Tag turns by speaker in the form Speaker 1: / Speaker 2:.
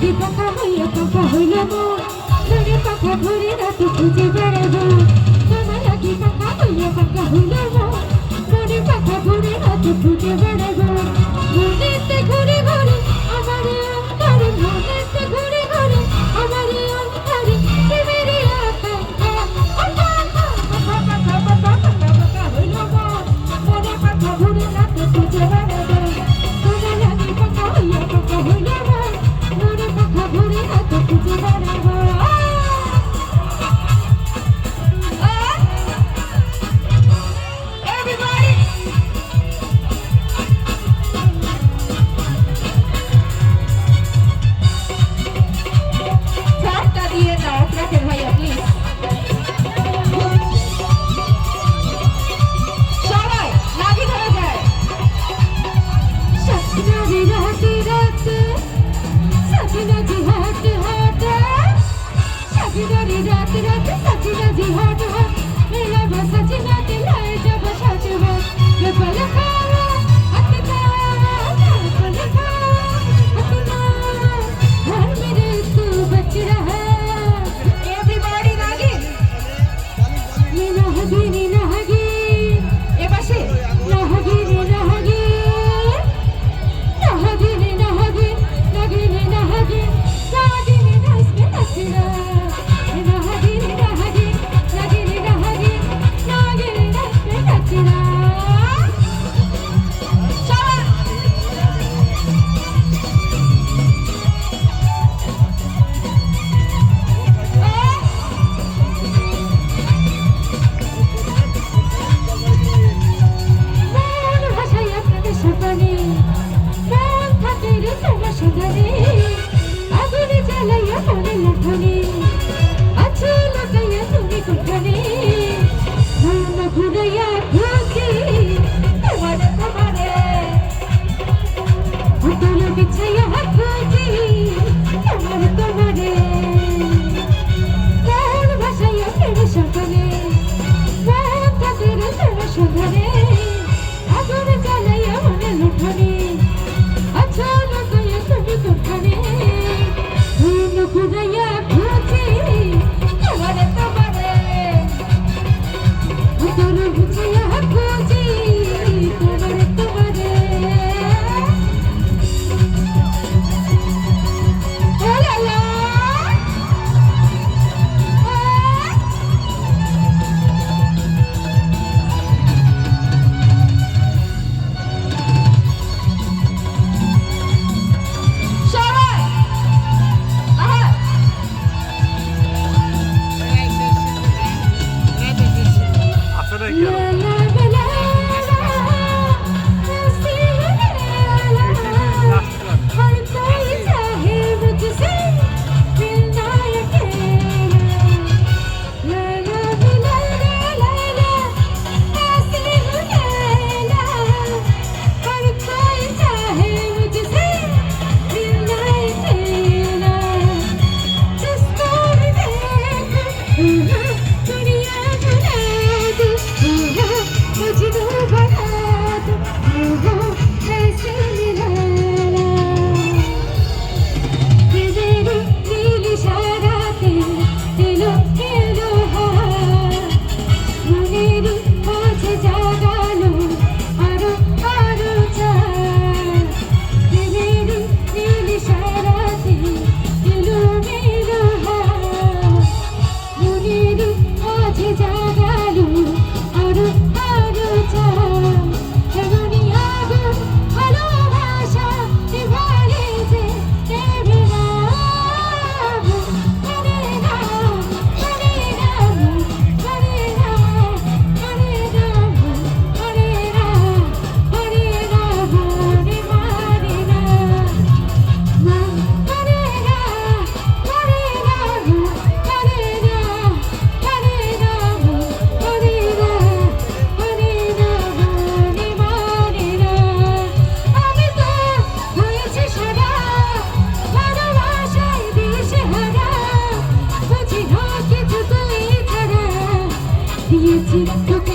Speaker 1: লাগি পাখা হইয়া পাখা হইল মন মনে পাখা ঘুরে রাত খুঁজে বেড়াবো তোমার লাগি পাখা হইয়া পাখা হইল মন মনে পাখা ঘুরে রাত খুঁজে বেড়াবো মনেতে ঘুরে ঘুরে আমার অন্তরে মনেতে ঘুরে ঘুরে আমার অন্তরে প্রেমেরই আকাঙ্ক্ষা পাখা হইল মন মনে পাখা ঘুরে রাত খুঁজে বেড়াবো তোমার লাগি পাখা হইয়া পাখা হইল মন মনে পাখা ঘুরে রাত খুঁজে বেড়াবো
Speaker 2: দিয়েছি তোকে